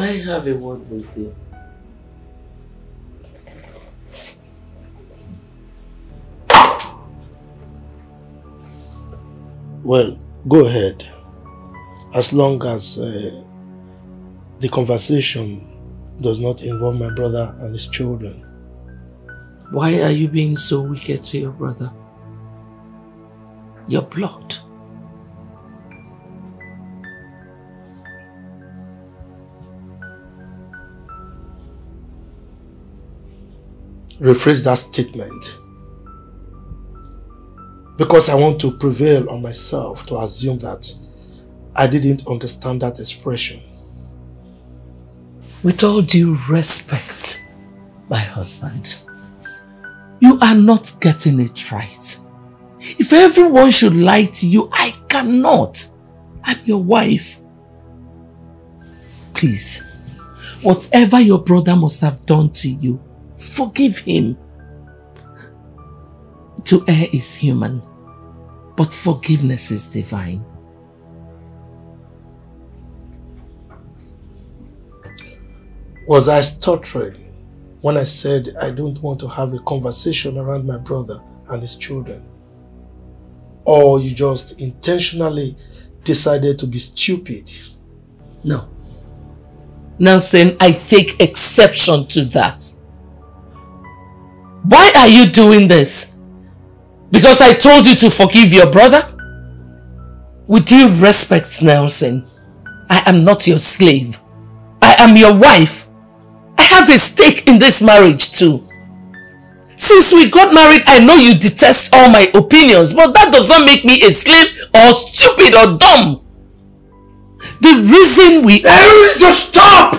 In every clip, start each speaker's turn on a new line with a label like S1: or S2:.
S1: Can I have a word with you?
S2: Well, go ahead. As long as the conversation does not involve my brother and his children.
S1: Why are you being so wicked to your brother? Your blood.
S2: Rephrase that statement. Because I want to prevail on myself to assume that I didn't understand that expression.
S1: With all due respect, my husband, you are not getting it right. If everyone should lie to you, I cannot. I'm your wife. Please, whatever your brother must have done to you, forgive him. To err is human, but forgiveness is divine.
S2: Was I stuttering when I said I don't want to have a conversation around my brother and his children? Or you just intentionally decided to be stupid?
S1: No. Nelson, I take exception to that. Why are you doing this? Because I told you to forgive your brother? With due respect, Nelson, I am not your slave. I am your wife. I have a stake in this marriage too. Since we got married, I know you detest all my opinions, but that does not make me a slave or stupid or dumb. The reason we...
S2: Just stop!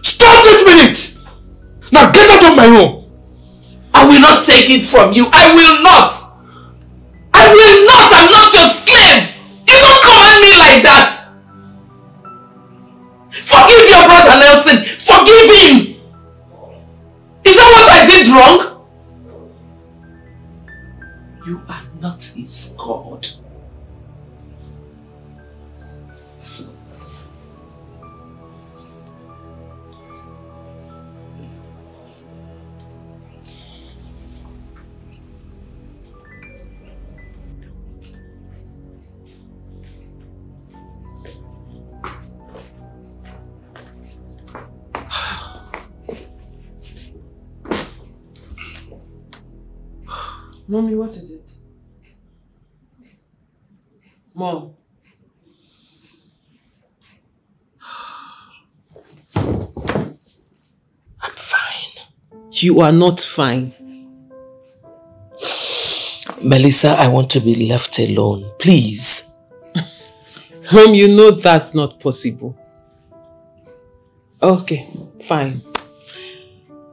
S2: Stop this minute! Now get out of my room!
S1: I will not take it from you. I will not! I will not! I'm not your slave! You don't command me like that! Forgive your brother, Nelson! Forgive him! Is that what I did wrong? You are not his God. Mommy, what is it? Mom. I'm fine.
S3: You are not fine.
S1: Melissa, I want to be left alone, please.
S3: Mom, you know that's not possible. Okay, fine.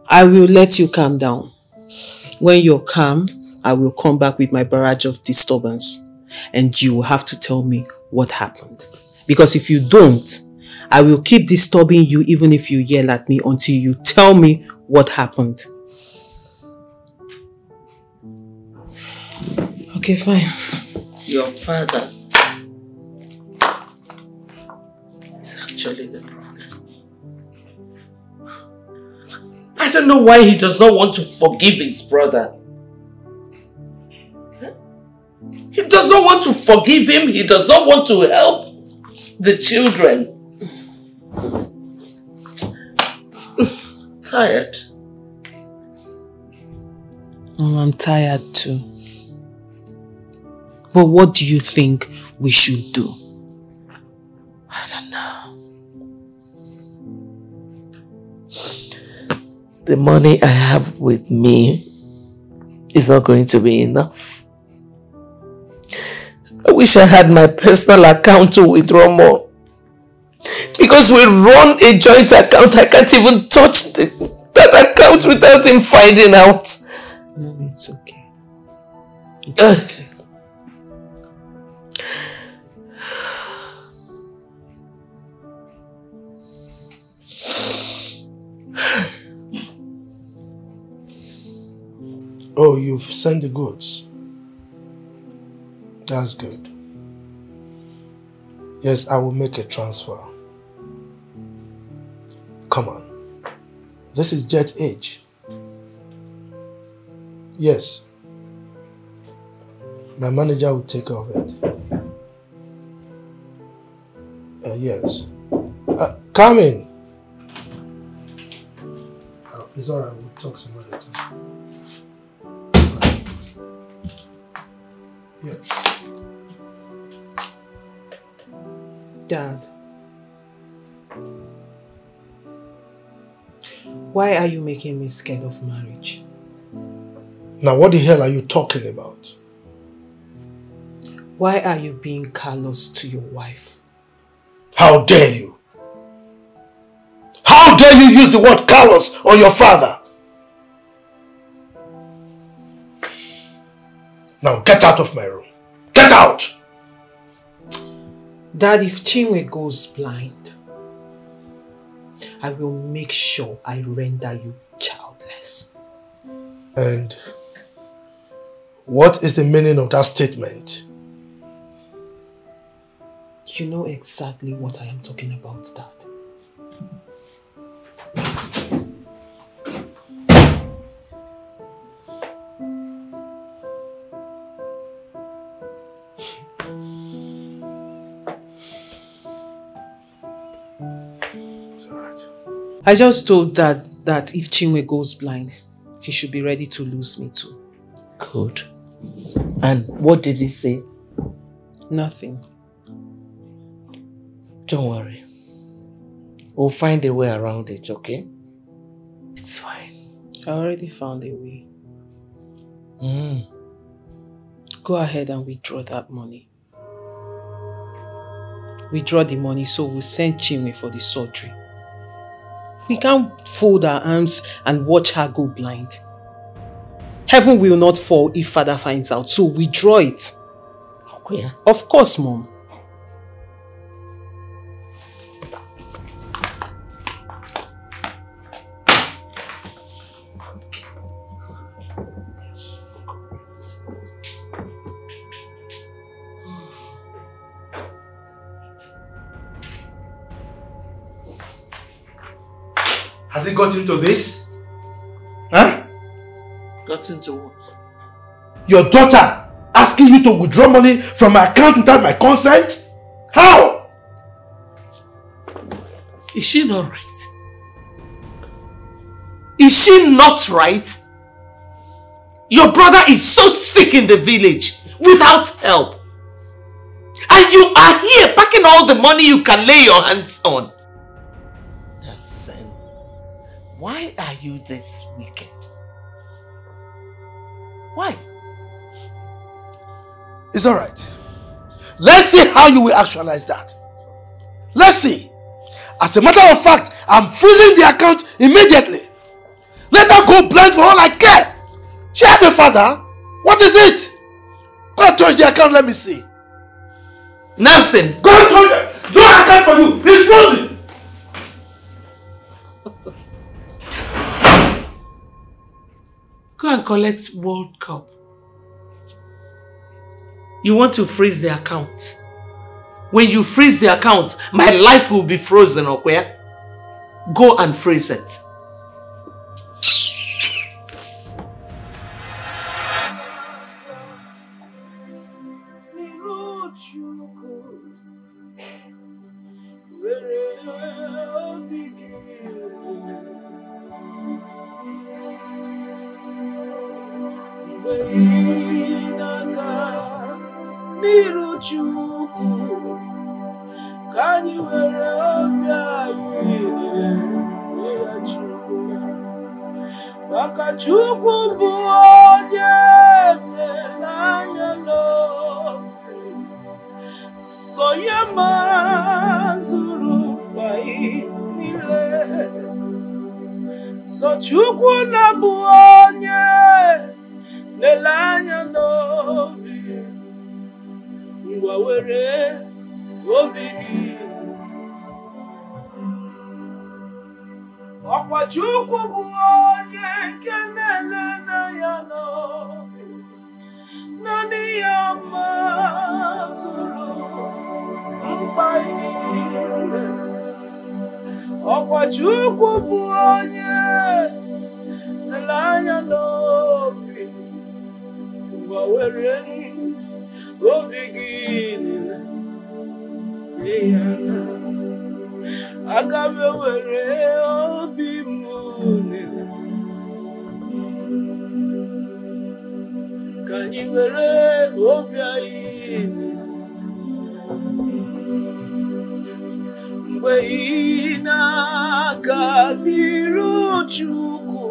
S3: I will let you calm down. When you're calm, I will come back with my barrage of disturbance. And you will have to tell me what happened. Because if you don't, I will keep disturbing you even if you yell at me until you tell me what happened. Okay, fine.
S1: Your father is actually the problem. I don't know why he does not want to forgive his brother. He does not want to forgive him. He does not want to help the children. Tired.
S3: I'm tired too. But what do you think we should do?
S1: I don't know. The money I have with me is not going to be enough. I wish I had my personal account to withdraw more. Because we run a joint account, I can't even touch that account without him finding out.
S3: No, it's okay. It's okay.
S2: Oh, you've sent the goods. That's good. Yes, I will make a transfer. Come on. This is jet age. Yes. My manager will take care of it. Yes. Come in. It's alright, we'll talk some other time. Yes.
S3: Dad, why are you making me scared of marriage?
S2: Now what the hell are you talking about?
S3: Why are you being callous to your wife?
S2: How dare you? How dare you use the word callous on your father? Now get out of my room. Get out!
S3: Dad, if Chinwe goes blind, I will make sure I render you childless.
S2: And what is the meaning of that statement?
S3: You know exactly what I am talking about, Dad. I just told Dad that if Chinwe goes blind, he should be ready to lose me too.
S1: Good. And what did he say?
S3: Nothing.
S1: Don't worry. We'll find a way around it, okay? It's fine.
S3: I already found a way.
S1: Mm.
S3: Go ahead and withdraw that money. Withdraw the money so we'll send Chinwe for the surgery. We can't fold our arms and watch her go blind. Heaven will not fall if father finds out, so withdraw it.
S1: Okay.
S3: Of course, Mom.
S2: Has it got into this? Huh?
S1: Got into what?
S2: Your daughter asking you to withdraw money from my account without my consent? How?
S1: Is she not right? Is she not right? Your brother is so sick in the village without help. And you are here packing all the money you can lay your hands on. Nelson, why are you this wicked? Why?
S2: It's alright. Let's see how you will actualize that. Let's see. As a matter of fact, I'm freezing the account immediately. Let her go blind for all I care. She has a father. What is it? Go and touch the account, let me see.
S1: Nelson!
S2: Go and touch it. No account for you. It's frozen.
S1: Go and collect World Cup. You want to freeze the account. When you freeze the account, my life will be frozen, okay? Go and freeze it.
S4: Chukwu na bụ onye na-ele anya n'obi, ngwa were obi gị. Ọkwa Chukwu bụ onye nke na-ele anya n'obi, naanị ya mazụrụ mkpa niile. Ọkwachukwu bụ onye ele anya n'obi ngwa were obi gị niile ya aga m ewere obi m niile ka anyị were obi anyị mgbe ị na-aga n'iru Chukwu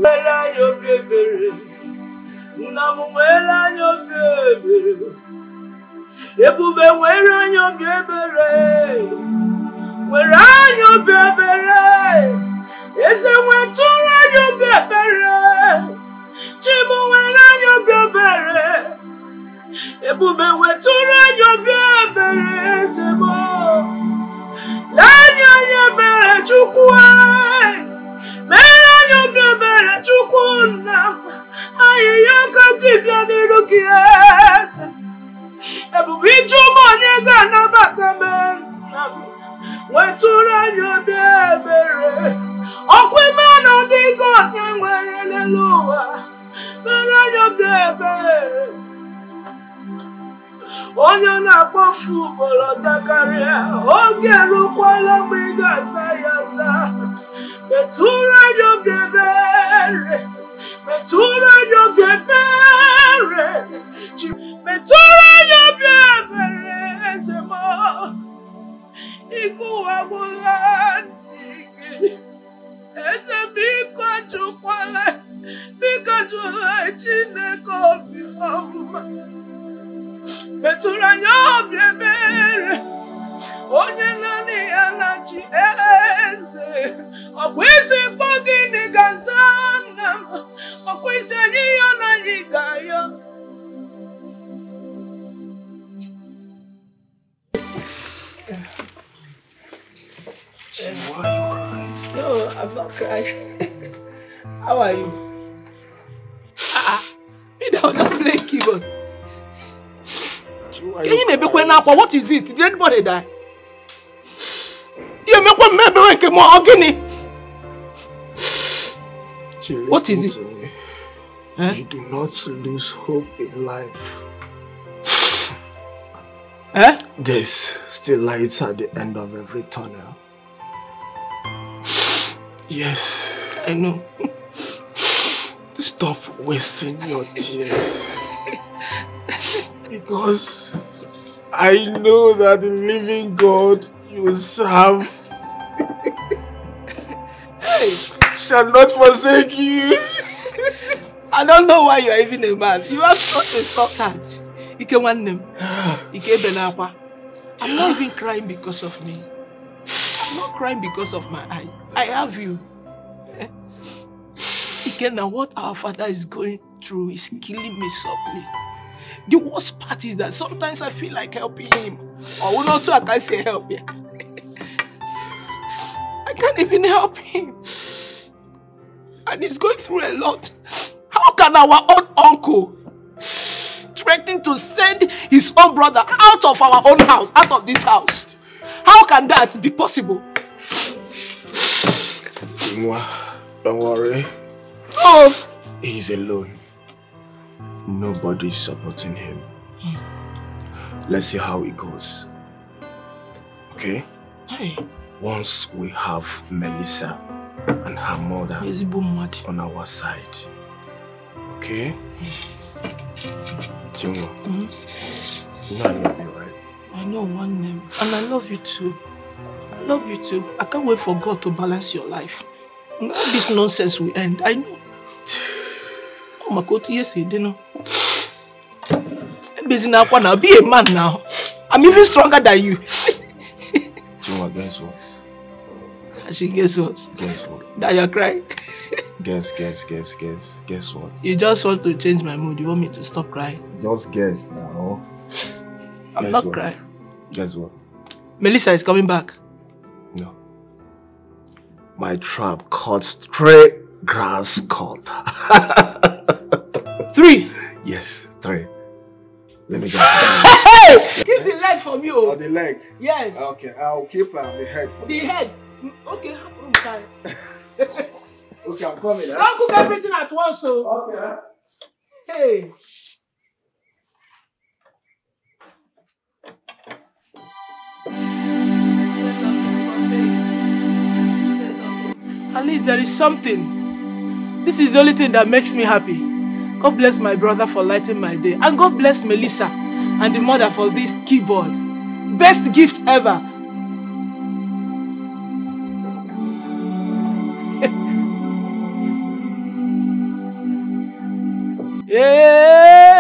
S4: were anyị obi ebere nna m were anyị obi ebere Ebube were anyị obi ebere were anyị obi ebere eze wetụrụ anyị obi ebere Chibu were anyị obi ebere Ebube wetụrụ anyị obi ebere eze m lee anyị ebere Chukwu mere anyị obi ebere Chukwu nna m anyị ya ka dibịa n'iru gị eze Ebube ịchụma onye ga-anabata m wetụrụ anyị obi ebere ọkwa ime na ọdịgo onye nwere n'elu ụwa mere anyị obi ebere onye na-akpọfu ugboro zakarịa oge erukwala mgbe ị ga-aza ya aza metụrụ anyị obi ebere metụrụ anyị obi ebere metụrụ anyị obi ebere eze m ịkụwagwụla gị eze biko ajụkwala biko ajụla Chineke obi ọma metụrụ anyị obi ebere onye naanị ya na-achị eze ọkwa isi mkpọ gịnị ga-aza nna m ọkwa isi anyị ya na anyị ga-ayọ
S2: Why are you crying?
S4: No, I'm not crying. How are you? Me down just play keyboard. Can you make me now? What is it? Did anybody die? You make me make more agony. What is it?
S2: Huh? You do not lose hope in life.
S4: Huh?
S2: There's still lights at the end of every tunnel. Yes.
S4: I know.
S2: Stop wasting your tears. Because I know that the living God you serve shall not forsake you.
S4: I don't know why you are even a man. You have such a soft heart. Ike nwannem. Ike benakwa. I'm not even crying because of me. I'm not crying because of my eye. I have you. Ike, now what our father is going through is killing me softly. The worst part is that sometimes I feel like helping him. Or not, I can't say help him. I can't even help him. And he's going through a lot. How can our own uncle threaten to send his own brother out of our own house, out of this house? How can that be possible?
S2: Don't worry.
S4: Oh!
S2: He's alone. Nobody's supporting him. Let's see how it goes. Okay?
S4: Hey.
S2: Once we have Melissa and her mother on our side. Okay? Jinwo, you know I love you, right?
S4: I know one name. And I love you too. I love you too. I can't wait for God to balance your life. All this nonsense will end. I know. Oh my God, yes, you know. I'm busy now. I'll be a man now. I'm even stronger than you.
S2: Jinwo, guess what?
S4: Actually, guess what?
S2: Guess what?
S4: That you're crying.
S2: Guess what?
S4: You just want to change my mood. You want me to stop crying?
S2: Just guess now.
S4: I'm not crying.
S2: Guess what?
S4: Melissa is coming back.
S2: No. My trap caught 3 grass cut.
S4: 3?
S2: Yes, 3.
S5: Let me get
S4: Hey! Keep the leg from you.
S5: Oh, the leg?
S4: Yes.
S5: Okay, I'll keep the head for
S4: the
S5: you.
S4: head. Okay, I'm sorry.
S5: Okay, I'm coming.
S4: Don't cook everything at once, so.
S5: Okay.
S4: Hey. Ali, there is something. This is the only thing that makes me happy. God bless my brother for lighting my day. And God bless Melissa and the mother for this keyboard. Best gift ever. Hey,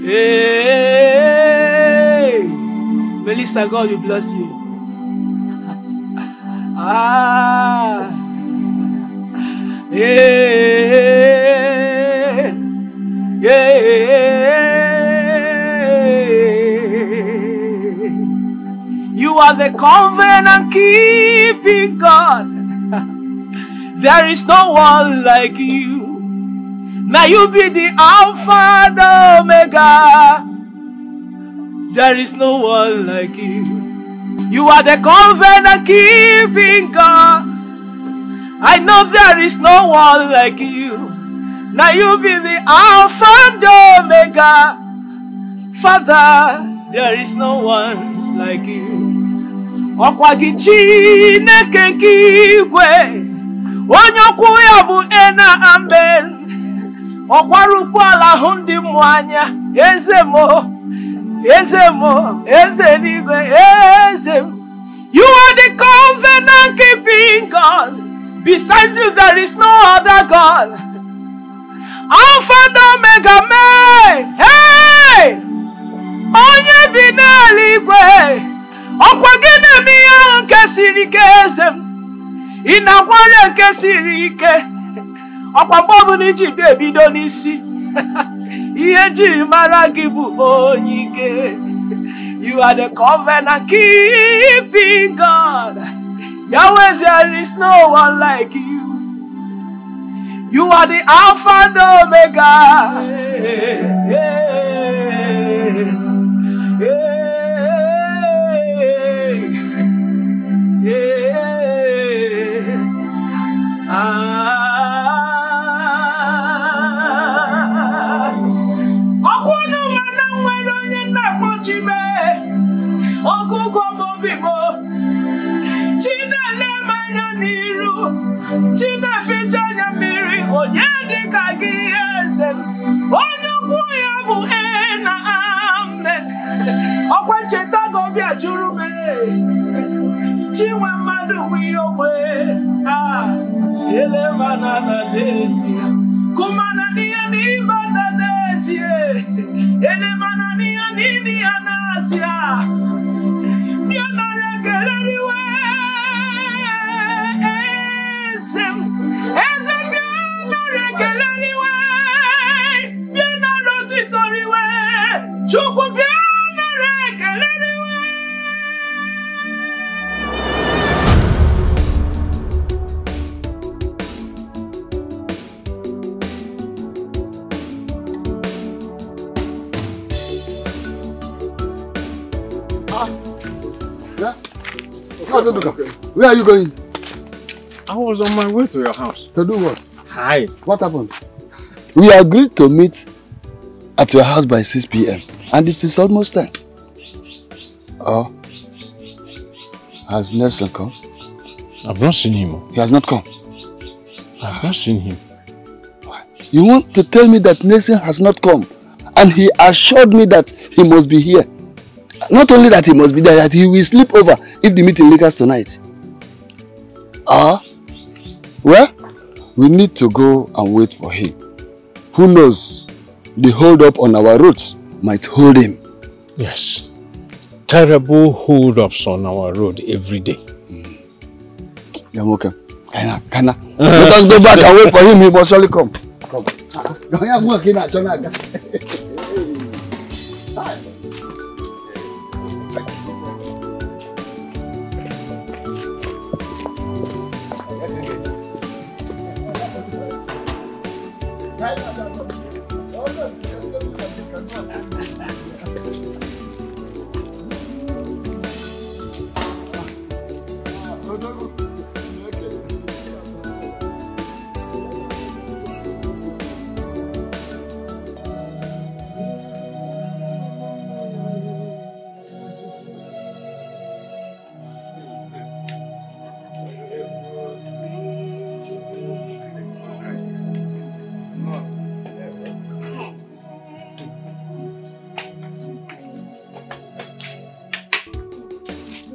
S4: hey, Melissa, God will bless you. Ah, yeah, yeah. You are the covenant keeping God. There is no one like you. Now you be the Alpha and Omega. There is no one like you. You are the covenant keeping God. I know there is no one like you. Now you be the Alpha and Omega. Father, there is no one like you. Okwagichi nekekigwe. Onyokwu ya bụ ena amen. Okwarukwa hundi mwanya. Ezemo, ezemo, ezenigwe, ezemo. You are the covenant keeping God. Besides you there is no other God. Alpha and Omega man. Hey! Onye bi n'eluigwe. Okwagide mi ya nke siri ike ezem. Inakwale nke siri ike. Okwagbobu ni ji ebido n'isi. Ihe jiri mara gị bụ onye ike. You are the covenant keeping God. Yahweh, there is no one like you. You are the Alpha and Omega. Hey, hey, hey, Okwunu mana nwere onye na-akpọchi me. Ọgụgụ obi mo. Chinele manya n'iru. Chineficha anya mmiri. Onye dịka gị eze. Onye ukwu ya bụ na amen. Ọkwa ncheta gị obi ajụrụ m. Chinwe mmadụ nwe okwe. Ele mana na n'ezie. Kumana niya n'ịba na n'ezie. Ele mana niya n'ịnị ya n'azịa. Bịa nara ekele iwe. Eze bịa nara ekele iwe. Bịa nara otito iwe. Chukwu bịa nara ekele iwe.
S6: Yeah? Where are you going?
S7: I was on my way to your house.
S6: To do what?
S7: Hi.
S6: What happened? We agreed to meet at your house by 6 p.m. and it is almost time. Oh. Has Nelson come?
S7: I've not seen him.
S6: He has not come.
S7: I've not seen him.
S6: You want to tell me that Nelson has not come? And he assured me that he must be here. Not only that he must be there, that he will sleep over if the meeting liquors tonight. Well, we need to go and wait for him. Who knows? The hold up on our roads might hold him.
S7: Yes. Terrible hold-ups on our road every day.
S6: Yamoke, Kana. Let us go back and wait for him. He must surely come. Come.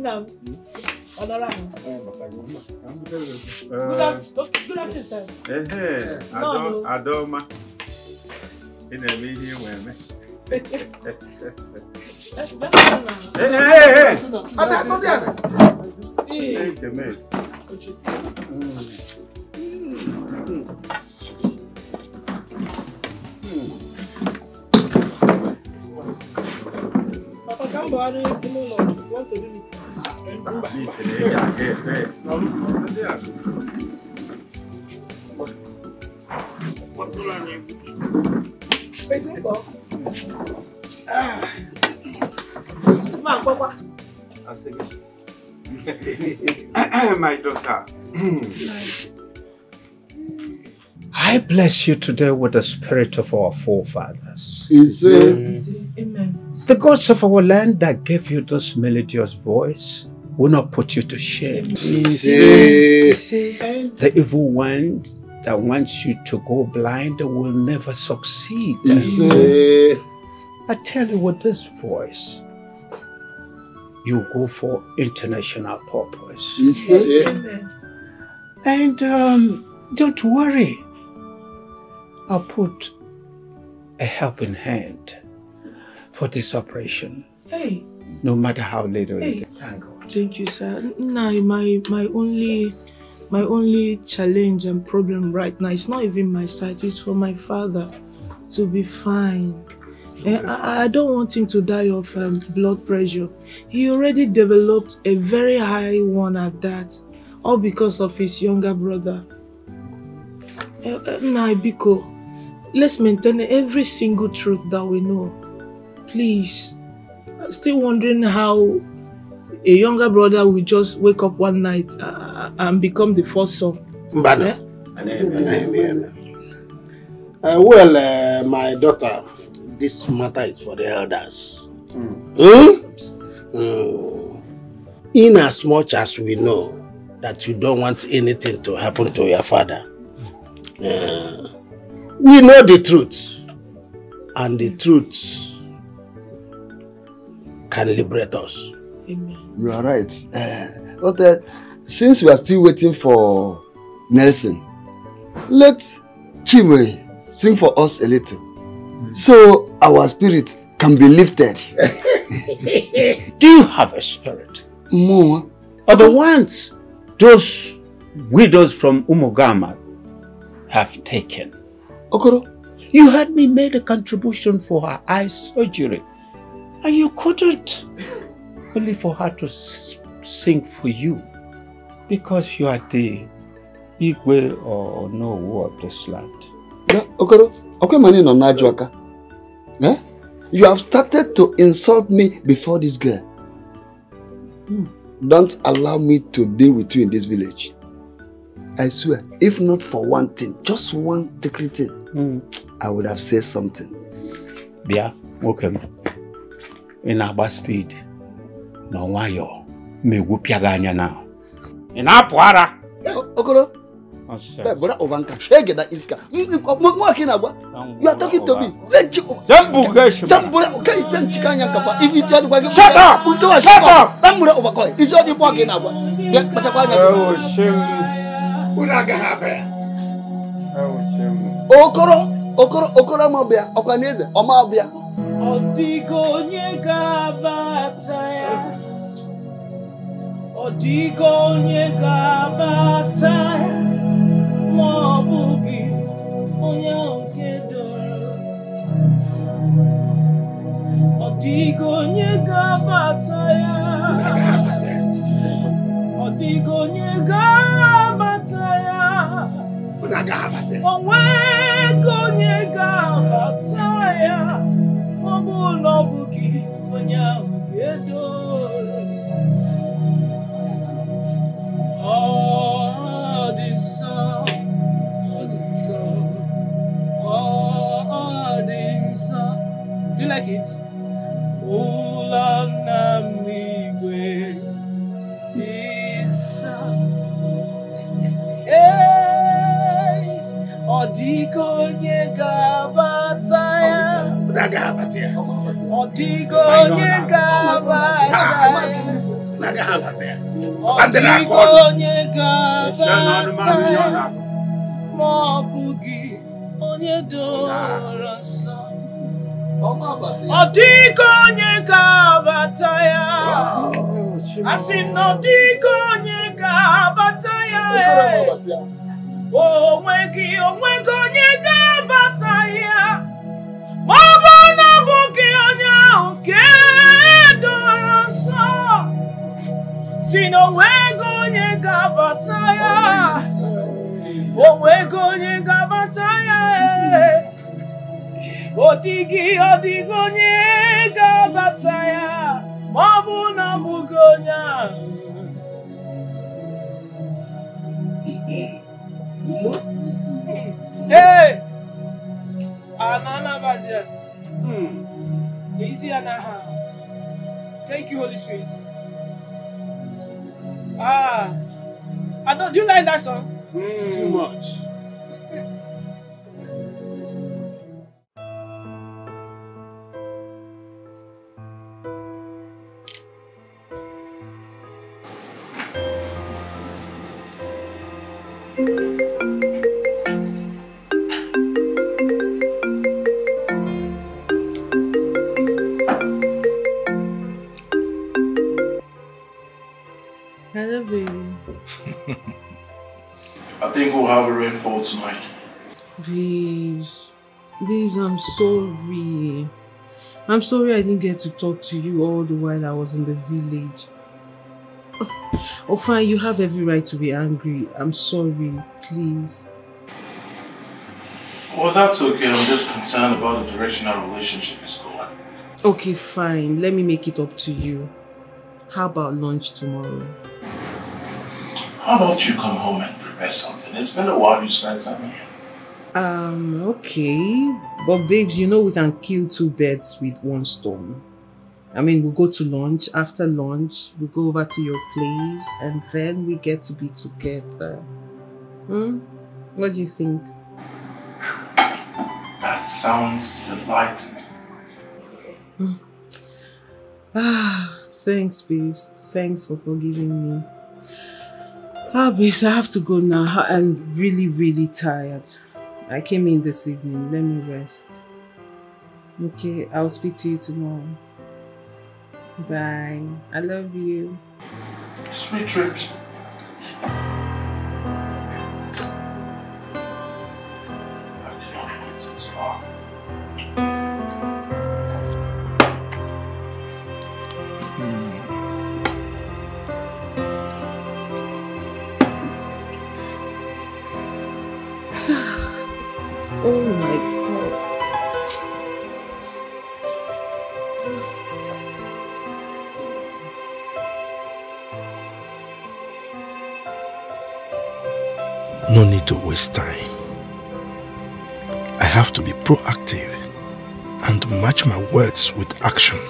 S4: Good afternoon, sir.
S8: Adoma. In a meeting where me.
S4: Hey. Papa, come on, want to do it.
S8: My daughter, I bless you today with the spirit of our forefathers.
S4: Amen.
S8: The gods of our land that gave you this melodious voice will not put you to shame. The evil ones that wants you to go blind will never succeed. I tell you, with this voice, you go for international purpose. And don't worry, I'll put a helping hand for this operation.
S4: Hey.
S8: No matter how little it is. Thank God.
S4: Thank you, sir. Nah, my only challenge and problem right now is not even my sight, it's for my father to be fine. I don't want him to die of blood pressure. He already developed a very high one at that, all because of his younger brother. Biko, let's maintain every single truth that we know. Please. I'm still wondering how a younger brother will just wake up one night and become the first son.
S9: Well, my daughter, this matter is for the elders. In as much as we know that you don't want anything to happen to your father, we know the truth, and the truth can liberate us.
S4: Amen.
S6: You are right. But since we are still waiting for Nelson, let Chime sing for us a little, so our spirit can be lifted.
S8: Do you have a spirit?
S6: Mama.
S8: Or the ones those widows from Umugama have taken?
S6: Okoro,
S8: you had me made a contribution for her eye surgery, and you couldn't. Only for her to sing for you, because you are the Igwe or Nowo of this land.
S6: Okoro, you have started to insult me before this girl. Don't allow me to deal with you in this village. I swear, if not for one thing, just one secret thing, I would have said something.
S8: Yeah, okay. In our speed. No wayo me wupiaganya now. In Apuara.
S6: Okoro. Brother Ovanka, shege that iska. You are talking to me. If you tell me, shut up! Shut up! It's all the walking now. Okoro mobia, Okaneze, Omabia.
S4: Odigo nyega bataya. Odigo nyega bataya. Mobugi onya okedoro. Odigo nyega bataya. Odigo nyega bataya. Owego nyega bataya. Mobugi onya okedoro. Oh, this song, oh, this song. Do you like it? Ulanamigwe, this song. Hey, Odigo nyega bataya. Odigo nyega bataya. Hey! Anana Bazia. Easy Anaha. Thank you, Holy Spirit. I don't. Do you like that song?
S9: Too much.
S3: I love you.
S10: I think we'll have a rainfall tonight.
S3: Babes, I'm sorry. I'm sorry I didn't get to talk to you all the while I was in the village. Oh fine, you have every right to be angry. I'm sorry, please.
S10: Well, that's okay. I'm just concerned about the direction our relationship is going.
S3: Okay, fine. Let me make it up to you. How about lunch tomorrow?
S10: How about you come home and prepare something? It's been a while you spent time here.
S3: Okay. But babes, you know we can kill two birds with one stone. I mean, we'll go to lunch. After lunch, we'll go over to your place and then we get to be together. What do you think?
S10: That sounds delightful.
S3: Thanks, babes. Thanks for forgiving me. Babes, I have to go now. I'm really, really tired. I came in this evening. Let me rest. Okay, I'll speak to you tomorrow. Bye. I love you.
S10: Sweet dreams. I cannot wait till tomorrow.
S3: Oh my God.
S9: No need to waste time. I have to be proactive and match my words with action.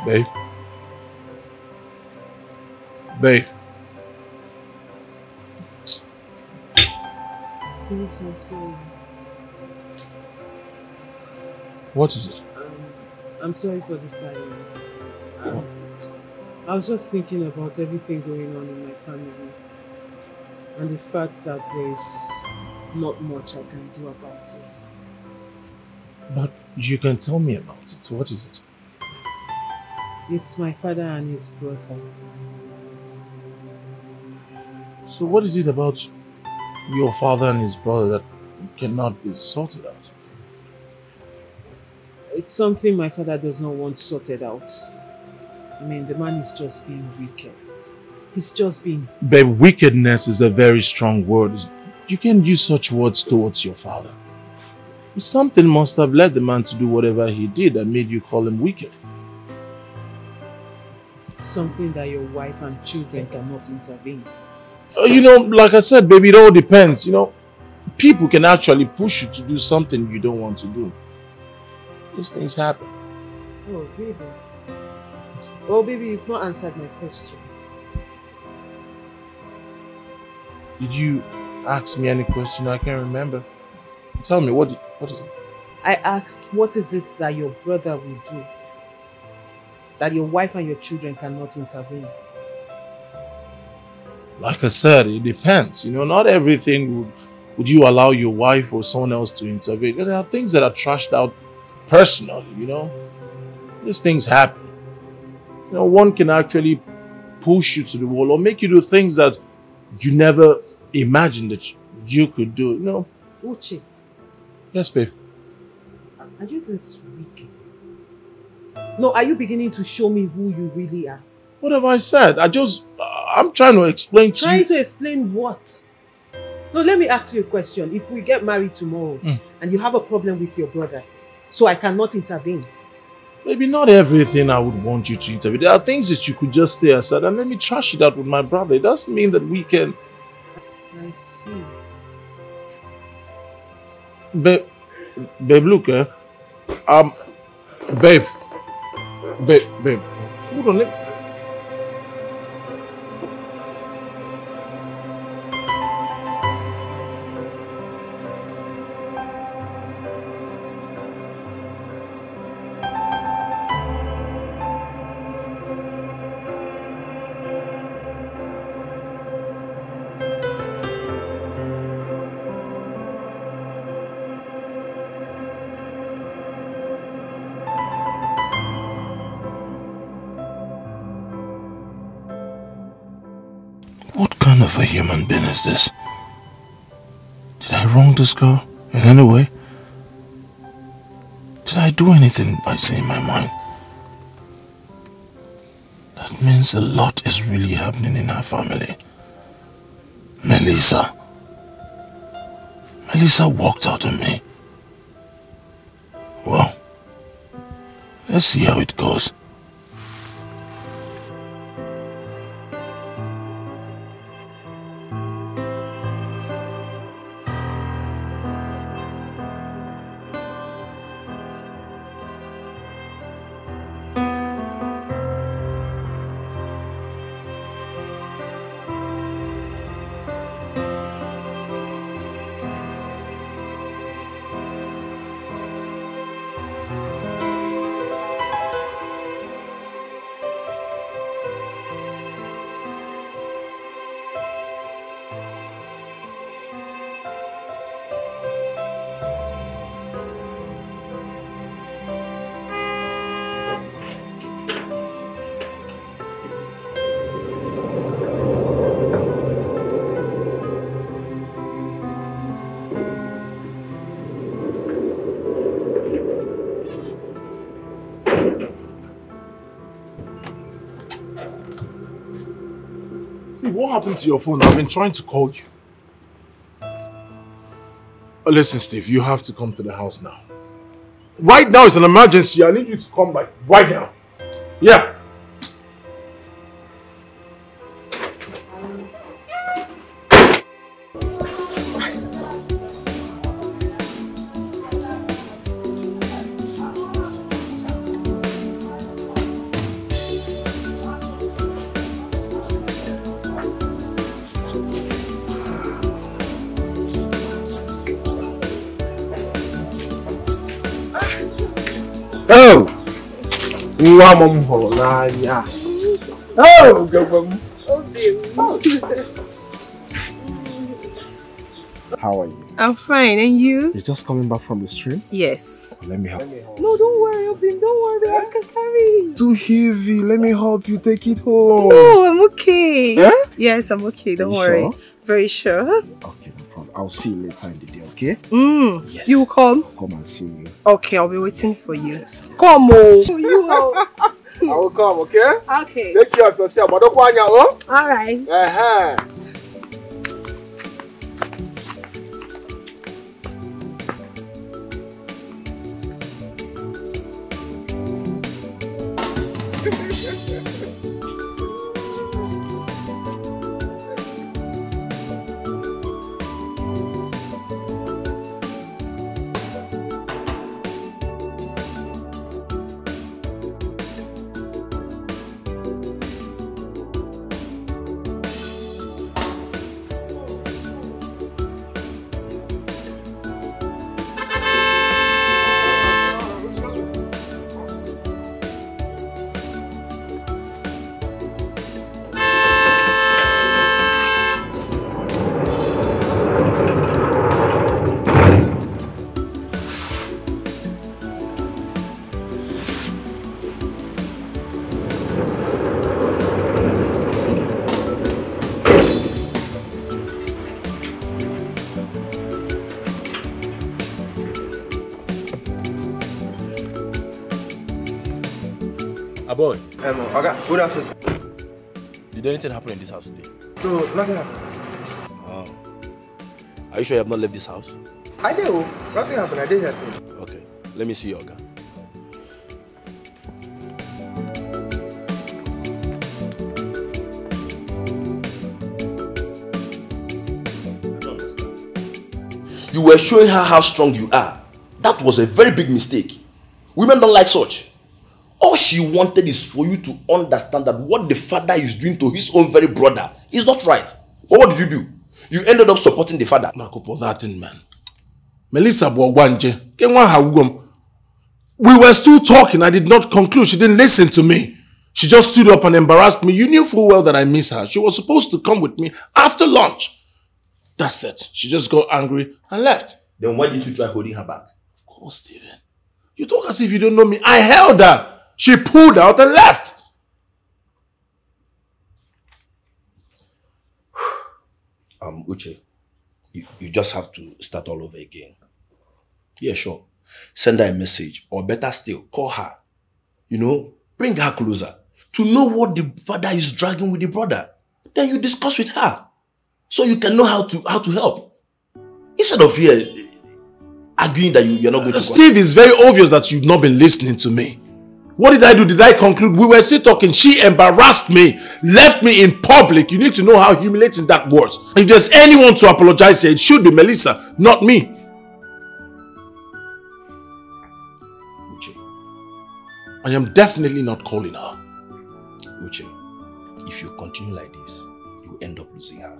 S7: Babe. Babe.
S3: I'm so sorry.
S7: What is it?
S3: I'm sorry for the silence. I was just thinking about everything going on in my family and the fact that there's not much I can do about it.
S7: But you can tell me about it. What is it?
S3: It's my father and his brother.
S7: So what is it about
S10: your father and his brother that cannot be sorted out?
S3: It's something my father does not want sorted out. I mean, the man is just being wicked. He's just being...
S10: Babe, wickedness is a very strong word. You can't use such words towards your father. Something must have led the man to do whatever he did that made you call him wicked.
S3: Something that your wife and children cannot intervene.
S10: You know, like I said, baby, it all depends. You know, people can actually push you to do something you don't want to do. These things happen.
S3: Oh, baby. Oh, baby, you've not answered my question.
S10: Did you ask me any question? I can't remember. Tell me, what is it?
S3: I asked, what is it that your brother will do that your wife and your children cannot intervene?
S10: Like I said, it depends. You know, not everything would you allow your wife or someone else to intervene. There are things that are trashed out personally, you know. These things happen. You know, one can actually push you to the wall or make you do things that you never imagined that you could do, you know.
S3: Uche.
S10: Yes, babe.
S3: Are you this wicked? No, are you beginning to show me who you really are?
S10: What have I said? I'm trying to explain to you.
S3: Trying to explain what? No, let me ask you a question. If we get married tomorrow and you have a problem with your brother, so I cannot intervene.
S10: Maybe not everything I would want you to intervene. There are things that you could just stay aside and let me trash it out with my brother. It doesn't mean that we can...
S3: I see.
S10: Babe, look, babe, hold on, What kind of a human being is this? Did I wrong this girl in any way? Did I do anything by saying my mind? That means a lot is really happening in our family. Melissa walked out on me. Well, let's see how it goes. Steve, what happened to your phone? I've been trying to call you. Listen, Steve, you have to come to the house now. Right now, it's an emergency. I need you to come like right now. Yeah.
S5: Oh! Nwa mom holo na ya. Oh, go. How are you?
S11: I'm fine, and you?
S5: You're just coming back from the stream?
S11: Yes.
S5: Let me help.
S11: No, don't worry, Obim, don't worry, I can carry.
S5: Too heavy. Let me help you take it home.
S11: No, I'm okay.
S5: Eh?
S11: Yes, I'm okay, don't
S5: You
S11: worry.
S5: sure?
S11: Very sure.
S5: Okay, no problem. I'll see you later in the day, okay?
S11: Yes. You will come?
S5: I'll come and see you.
S11: Okay, I'll be waiting for you. Yes. Come on. You will.
S5: I will come, okay?
S11: Okay.
S5: Take care of yourself.
S11: Alright.
S12: Boy.
S13: Okay, good afternoon, sir.
S12: Did anything happen in this house today?
S13: No, nothing happened, sir.
S12: Oh. Are you sure you have not left this house?
S13: I did. Nothing happened. I did hear something.
S12: Okay, let me see your Oga.
S9: I don't understand. You were showing her how strong you are. That was a very big mistake. Women don't like such. All she wanted is for you to understand that what the father is doing to his own very brother is not right. But what did you do? You ended up supporting the father.
S10: Makopo, that thing, man. Melissa Bwanje. We were still talking. I did not conclude. She didn't listen to me. She just stood up and embarrassed me. You knew full well that I miss her. She was supposed to come with me after lunch. That's it. She just got angry and left.
S9: Then why didn't you try holding her back?
S10: Of course, Stephen. You talk as if you don't know me. I held her. She pulled out and left.
S9: Uche, you just have to start all over again. Yeah, sure. Send her a message, or better still, call her. You know, bring her closer to know what the father is dragging with the brother. Then you discuss with her, so you can know how to help. Instead of here arguing that you're not going to.
S10: Steve, it's very obvious that you've not been listening to me. What did I do? Did I conclude? We were still talking. She embarrassed me, left me in public. You need to know how humiliating that was. If there's anyone to apologize here, it should be Melissa, not me.
S9: Uche.
S10: I am definitely not calling her.
S9: Uche, if you continue like this, you end up losing her.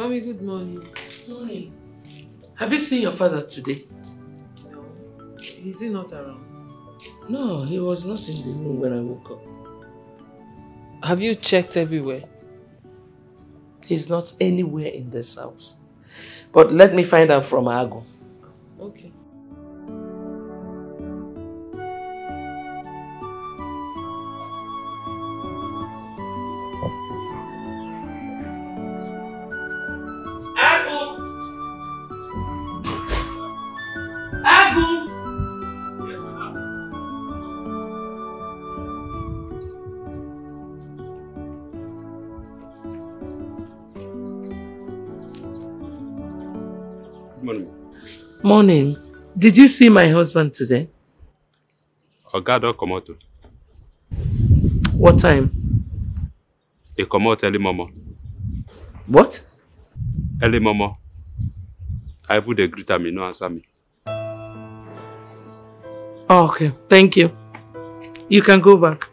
S3: Mommy, good morning.
S1: Morning. Have you seen your father today?
S3: No. Is he not around?
S1: No, he was not in the room when I woke up.
S3: Have you checked everywhere?
S1: He's not anywhere in this house. But let me find out from Agu.
S3: Okay.
S1: Morning. Did you see my husband today?
S14: Oga don comot.
S1: What time?
S14: He comot early momo.
S1: What?
S14: Early momo. I even dey greet am, he no answer me.
S1: Oh, okay. Thank you. You can go back.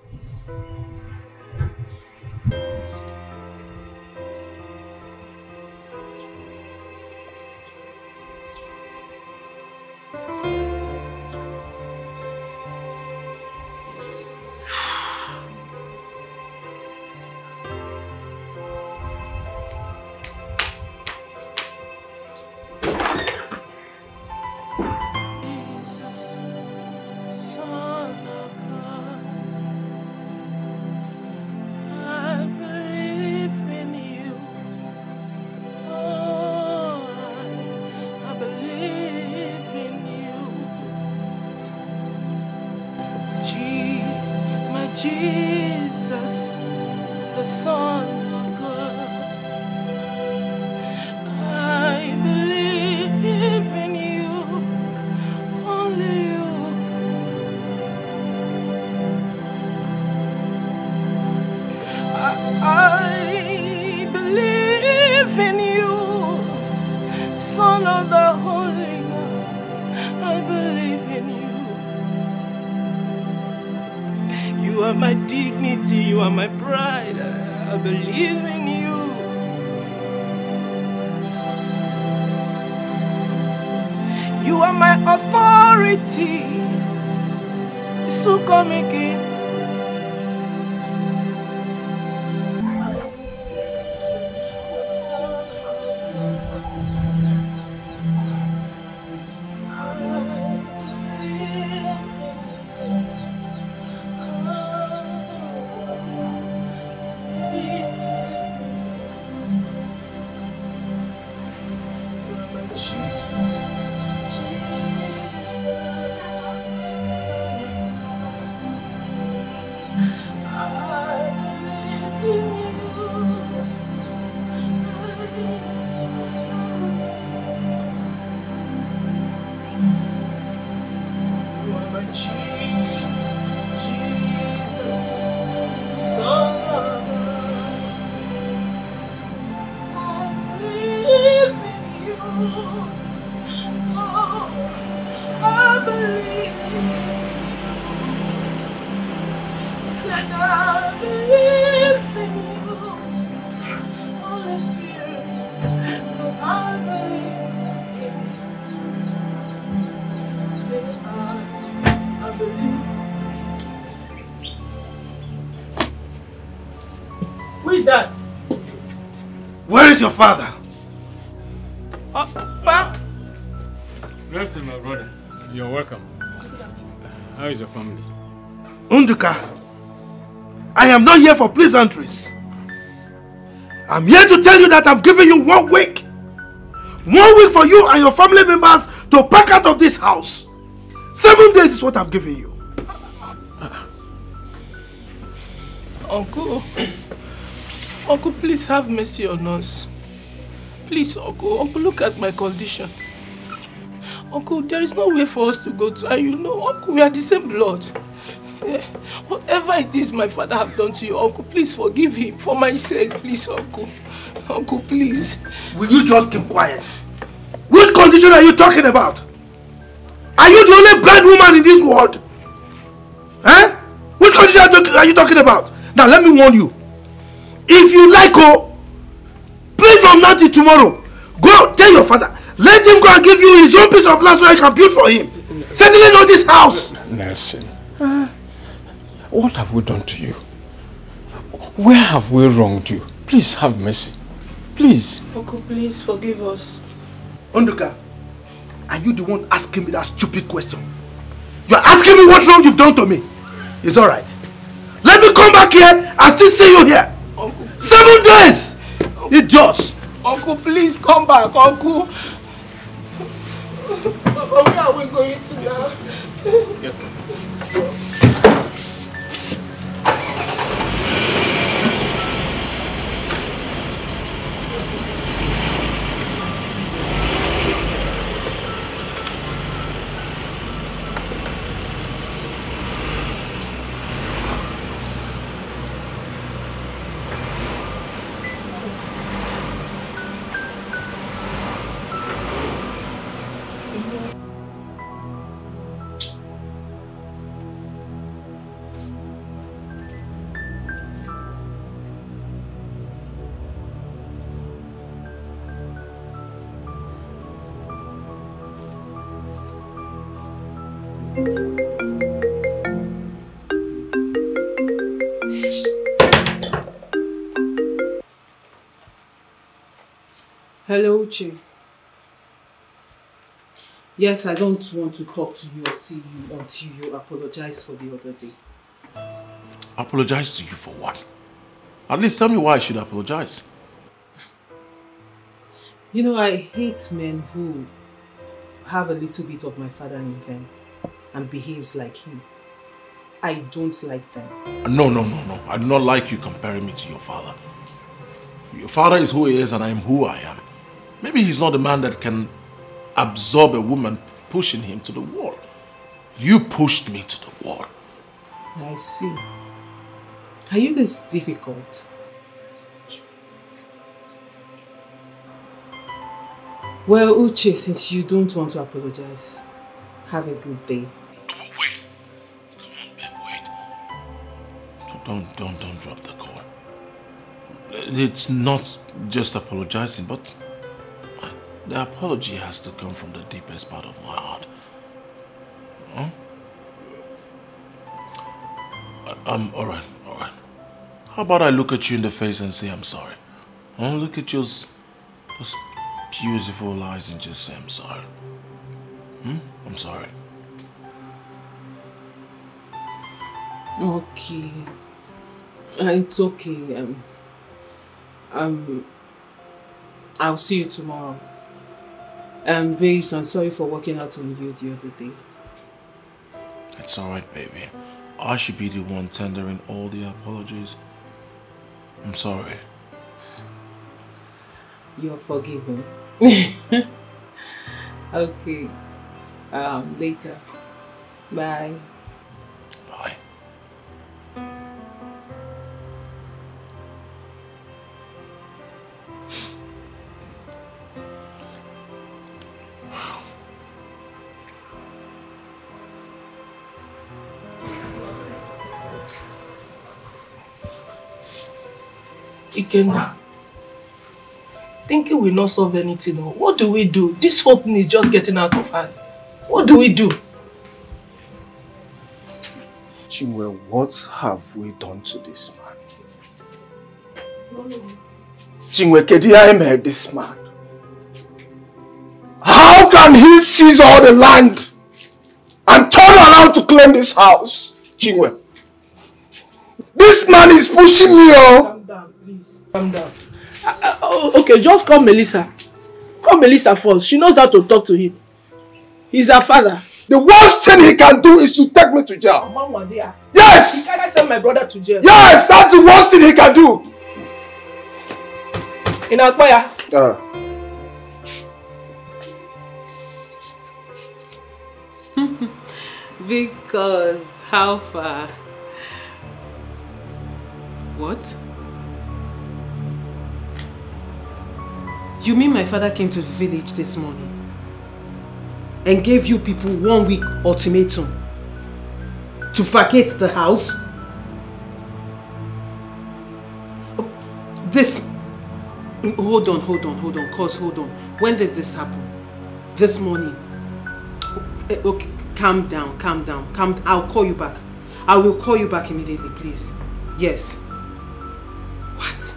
S4: Jesus, the Son of God. I believe in you, only you. I believe in you, Son of the Holy God. I believe in you. You are my dignity, you are my pride. I believe in you. You are my authority. So come again. Who is that?
S2: Where is your father?
S4: Pa?
S7: Blessing, my brother. You're welcome. How is your family?
S2: Unduka, I am not here for pleasantries. I'm here to tell you that I'm giving you 1 week. 1 week for you and your family members to pack out of this house. 7 days is what I'm giving you.
S4: Uncle, please have mercy on us. Please, Uncle, look at my condition. Uncle, there is no way for us to go to, and you know, Uncle, we are the same blood. Whatever it is my father have done to you, Uncle, please forgive him for my sake, please, Uncle. Uncle, please.
S2: Will you just keep quiet? Which condition are you talking about? Are you the only blind woman in this world? Eh? Which condition are you talking about? Now let me warn you. If you like, Please, from now till tomorrow, go tell your father. Let him go and give you his own piece of land so I can build for him. Certainly not this house.
S8: Nelson, what have we done to you? Where have we wronged you? Please have mercy. Please.
S11: Uncle, please forgive us.
S2: Onduka, are you the one asking me that stupid question? You're asking me what wrong you've done to me. It's alright. Let me come back here and still see you here.
S11: Uncle.
S2: 7 days! Idiots!
S11: Uncle, please come back, Uncle. Where are we going to now?
S3: Hello, Uche. Yes, I don't want to talk to you or see you until you apologize for the other day.
S10: Apologize to you for what? At least tell me why I should apologize.
S3: You know, I hate men who have a little bit of my father in them and behaves like him. I don't like them.
S10: No. I do not like you comparing me to your father. Your father is who he is and I am who I am. Maybe he's not a man that can absorb a woman pushing him to the wall. You pushed me to the wall.
S3: I see. Are you this difficult? Well, Uche, since you don't want to apologize, have a good day.
S10: Wait. Come on, babe, wait. Don't drop the call. It's not just apologizing, but the apology has to come from the deepest part of my heart. Huh? Alright. How about I look at you in the face and say I'm sorry? Huh? Look at those beautiful eyes and just say I'm sorry. I'm sorry.
S3: Okay. It's okay. I'll see you tomorrow. Babes, I'm sorry for working out on you the other day.
S10: It's alright, baby. I should be the one tendering all the apologies. I'm sorry.
S3: You're forgiven. Okay. Later. Bye.
S10: Bye.
S11: Ikenna, thinking will not solve anything. What do we do? This whole thing is just getting out of hand. What do we do?
S2: Chinwe, what have we done to this man? Chinwe, Kediaime, this man. How can he seize all the land and turn around to claim this house? Chinwe, this man is pushing me.
S11: Calm down, please. Calm down. Okay, just call Melissa. Call Melissa first. She knows how to talk to him. He's her father.
S2: The worst thing he can do is to take me to jail.
S11: Mama, dear.
S2: Yes!
S11: Can I send my brother to jail?
S2: Yes, that's the worst thing he can do.
S11: In Akbaya.
S3: Because how far? What? You mean my father came to the village this morning and gave you people 1 week ultimatum to vacate the house? Hold on. Cause hold on. When did this happen? This morning. Okay, calm down. I'll call you back. I will call you back immediately, please. Yes. What?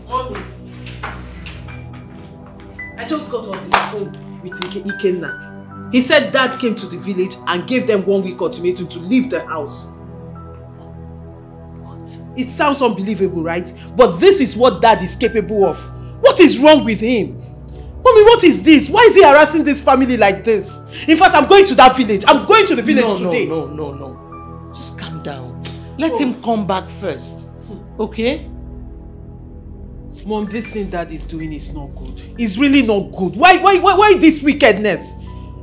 S3: Mommy. I just got on the phone with Ikenna. He said Dad came to the village and gave them 1 week ultimatum to leave the house. What? It sounds unbelievable, right? But this is what Dad is capable of. What is wrong with him? Mommy, what is this? Why is he harassing this family like this? In fact, I'm going to that village. I'm going to the village today.
S1: No. Just calm down. Let him come back first. Okay?
S3: Mom, this thing Dad is doing is not good. It's really not good. Why this wickedness?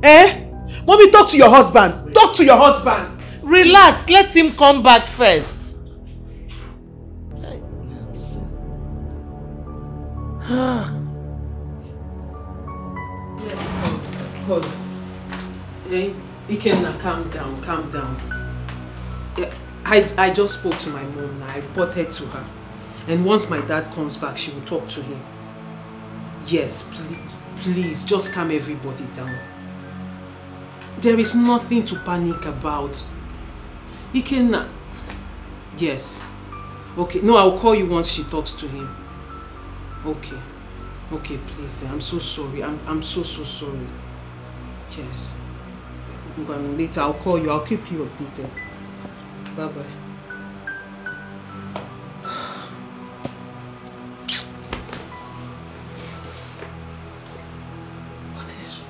S3: Eh? Mommy, talk to your husband. Talk to your husband.
S1: Relax. Let him come back first.
S3: Cause Ikenna, calm down. I just spoke to my mom now. I reported to her. And once my dad comes back, she will talk to him. Yes, please, just calm everybody down. There is nothing to panic about. Ikenna. Yes. Okay, no, I'll call you once she talks to him. Okay, please, I'm so sorry. I'm so sorry. Yes. Later, I'll call you. I'll keep you updated. Bye-bye. What is...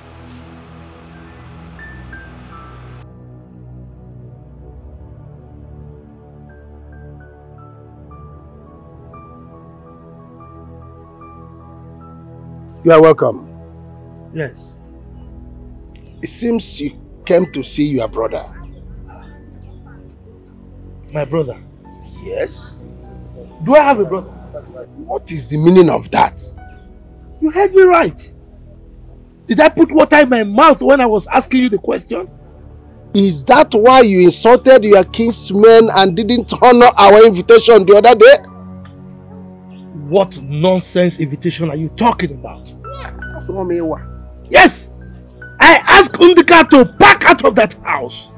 S6: You are welcome.
S2: Yes.
S6: It seems you came to see your brother.
S2: My brother?
S6: Yes.
S2: Do I have a brother?
S6: What is the meaning of that?
S2: You heard me right. Did I put water in my mouth when I was asking you the question?
S6: Is that why you insulted your kinsmen and didn't honor our invitation the other day?
S2: What nonsense invitation are you talking about? Yes! I asked Undika to pack out of that house.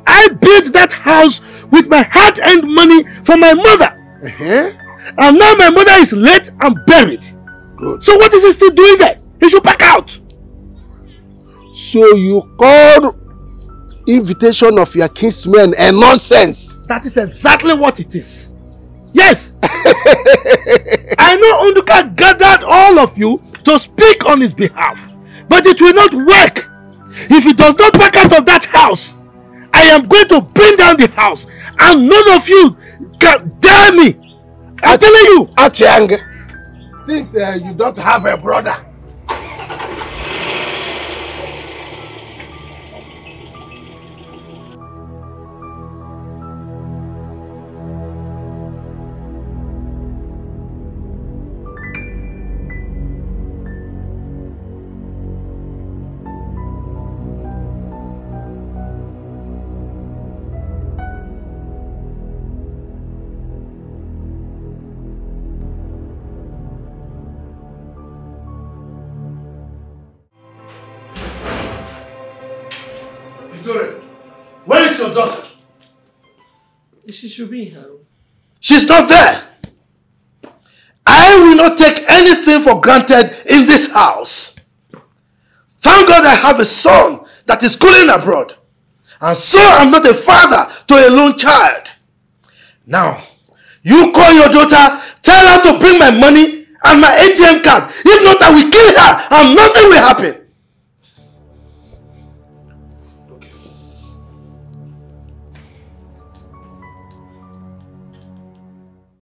S2: I built that house with my hard-earned money for my mother. And now my mother is late and buried.
S6: Good.
S2: So what is he still doing there? He should pack out.
S6: So you called invitation of your kinsmen a nonsense?
S2: That is exactly what it is. Yes. I know Unduka gathered all of you to speak on his behalf. But it will not work. If he does not back out of that house, I am going to bring down the house. And none of you can dare me. I'm telling you.
S6: Achiang, since you don't have a brother,
S2: where is your daughter?
S1: She should be in her room.
S2: She's not there. I will not take anything for granted in this house. Thank God I have a son that is schooling abroad. And so I'm not a father to a lone child. Now, you call your daughter, tell her to bring my money and my ATM card. If not, I will kill her and nothing will happen.